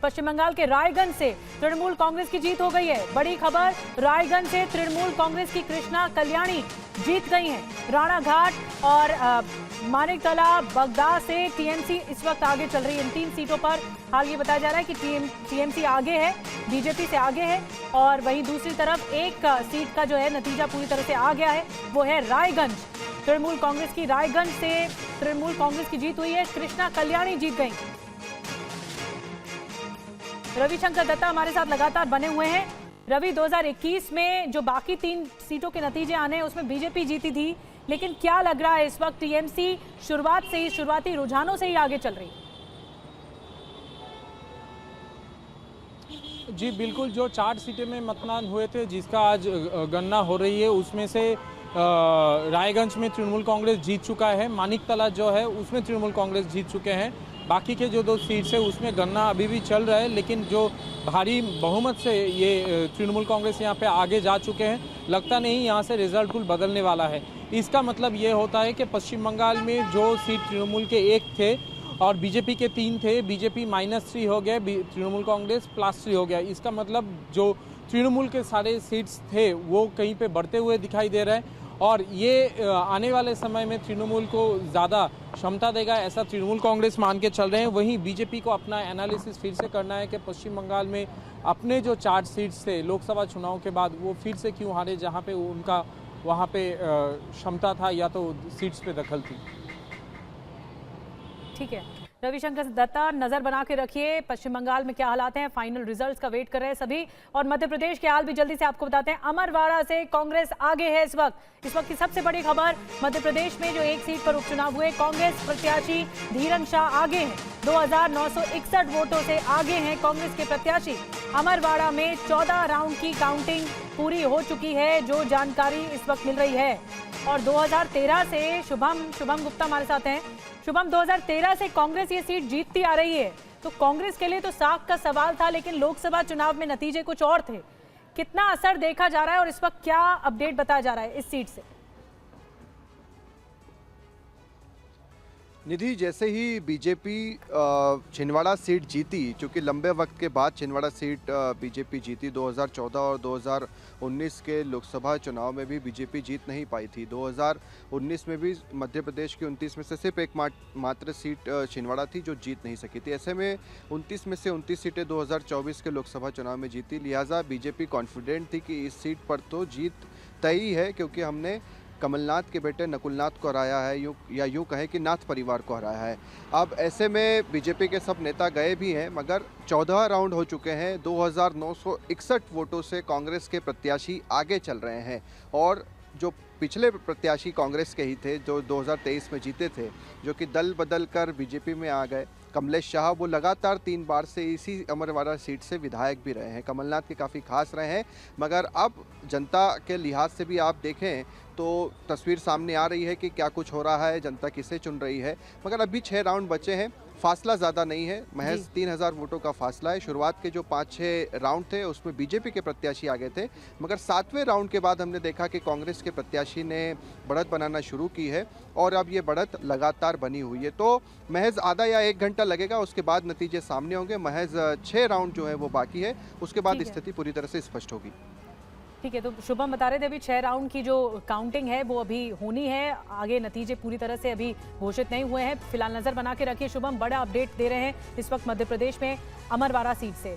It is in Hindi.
पश्चिम बंगाल के रायगंज से तृणमूल कांग्रेस की जीत हो गई है। बड़ी खबर, रायगंज से तृणमूल कांग्रेस की कृष्णा कल्याणी जीत गई हैं। राणाघाट और मानिकतला, बगदा से टीएमसी इस वक्त आगे चल रही है। इन 3 सीटों पर हाल ये बताया जा रहा है कि टीएमसी आगे है, बीजेपी से आगे है। और वहीं दूसरी तरफ एक सीट का जो है नतीजा पूरी तरह से आ गया है, वो है रायगंज। तृणमूल कांग्रेस की रायगंज से तृणमूल कांग्रेस की जीत हुई है, कृष्णा कल्याणी जीत गई। रविशंकर दत्ता हमारे साथ लगातार बने हुए हैं। रवि, 2021 में जो बाकी 3 सीटों के नतीजे आने हैं उसमें बीजेपी जीती थी, लेकिन क्या लग रहा है इस वक्त टीएमसी शुरुआती रुझानों से ही आगे चल रही है? जी बिल्कुल, जो 4 सीटें में मतदान हुए थे जिसका आज गणना हो रही है उसमें से रायगंज में तृणमूल कांग्रेस जीत चुका है, मानिकतला जो है उसमें तृणमूल कांग्रेस जीत चुके हैं। बाकी के जो 2 सीट्स है उसमें गणना अभी भी चल रहा है, लेकिन जो भारी बहुमत से ये तृणमूल कांग्रेस यहाँ पे आगे जा चुके हैं। लगता नहीं यहाँ से रिजल्ट कुल बदलने वाला है। इसका मतलब ये होता है कि पश्चिम बंगाल में जो सीट तृणमूल के 1 थे और बीजेपी के 3 थे, बीजेपी -3 हो गया, तृणमूल कांग्रेस +3 हो गया। इसका मतलब जो तृणमूल के सारे सीट्स थे वो कहीं पे बढ़ते हुए दिखाई दे रहे हैं और ये आने वाले समय में तृणमूल को ज़्यादा क्षमता देगा, ऐसा तृणमूल कांग्रेस मान के चल रहे हैं। वहीं बीजेपी को अपना एनालिसिस फिर से करना है कि पश्चिम बंगाल में अपने जो 4 सीट्स थे लोकसभा चुनाव के बाद वो फिर से क्यों हारे, जहाँ पे उनका वहाँ पे क्षमता था या तो सीट्स पे दखल थी। ठीक है, रविशंकर दत्ता नजर बना के रखिए पश्चिम बंगाल में क्या हालात हैं। फाइनल रिजल्ट्स का वेट कर रहे हैं सभी। और मध्य प्रदेश के हाल भी जल्दी से आपको बताते हैं। अमरवाड़ा से कांग्रेस आगे है इस वक्त की सबसे बड़ी खबर। मध्य प्रदेश में जो 1 सीट पर उपचुनाव हुए, कांग्रेस प्रत्याशी धीरन शाह आगे हैं, 2961 वोटों से आगे हैं कांग्रेस के प्रत्याशी। अमरवाड़ा में 14 राउंड की काउंटिंग पूरी हो चुकी है, जो जानकारी इस वक्त मिल रही है। और 2013 से शुभम गुप्ता हमारे साथ हैं। शुभम, 2013 से कांग्रेस ये सीट जीतती आ रही है, तो कांग्रेस के लिए तो साख का सवाल था, लेकिन लोकसभा चुनाव में नतीजे कुछ और थे। कितना असर देखा जा रहा है और इस वक्त क्या अपडेट बताया जा रहा है इस सीट से? निधि, जैसे ही बीजेपी छिंदवाड़ा सीट जीती, क्योंकि लंबे वक्त के बाद छिंदवाड़ा सीट बीजेपी जीती, 2014 और 2019 के लोकसभा चुनाव में भी बीजेपी जीत नहीं पाई थी। 2019 में भी मध्य प्रदेश की 29 में से सिर्फ एक मात्र सीट छिंदवाड़ा थी जो जीत नहीं सकी थी। ऐसे में 29 में से 29 सीटें 2024 के लोकसभा चुनाव में जीती। लिहाजा बीजेपी कॉन्फिडेंट थी कि इस सीट पर तो जीत तय है, क्योंकि हमने कमलनाथ के बेटे नकुलनाथ को हराया है, यूँ कहें कि नाथ परिवार को हराया है। अब ऐसे में बीजेपी के सब नेता गए भी हैं, मगर 14 राउंड हो चुके हैं। 2961 वोटों से कांग्रेस के प्रत्याशी आगे चल रहे हैं। और जो पिछले प्रत्याशी कांग्रेस के ही थे, जो 2023 में जीते थे, जो कि दल बदल कर बीजेपी में आ गए, कमलेश शाह, वो लगातार 3 बार से इसी अमरवाड़ा सीट से विधायक भी रहे हैं, कमलनाथ के काफ़ी खास रहे हैं। मगर अब जनता के लिहाज से भी आप देखें तो तस्वीर सामने आ रही है कि क्या कुछ हो रहा है, जनता किसे चुन रही है। मगर अभी 6 राउंड बचे हैं, फासला ज़्यादा नहीं है, महज 3000 वोटों का फासला है। शुरुआत के जो 5-6 राउंड थे उसमें बीजेपी के प्रत्याशी आगे थे, मगर 7वें राउंड के बाद हमने देखा कि कांग्रेस के प्रत्याशी ने बढ़त बनाना शुरू की है और अब ये बढ़त लगातार बनी हुई है। तो महज आधा या 1 घंटा लगेगा, उसके बाद नतीजे सामने होंगे। महज 6 राउंड जो है वो बाकी है, उसके बाद स्थिति पूरी तरह से स्पष्ट होगी। ठीक है, तो शुभम बता रहे थे अभी 6 राउंड की जो काउंटिंग है वो अभी होनी है। आगे नतीजे पूरी तरह से अभी घोषित नहीं हुए हैं। फिलहाल नजर बना के रखिए शुभम, बड़ा अपडेट दे रहे हैं इस वक्त मध्य प्रदेश में अमरवाड़ा सीट से।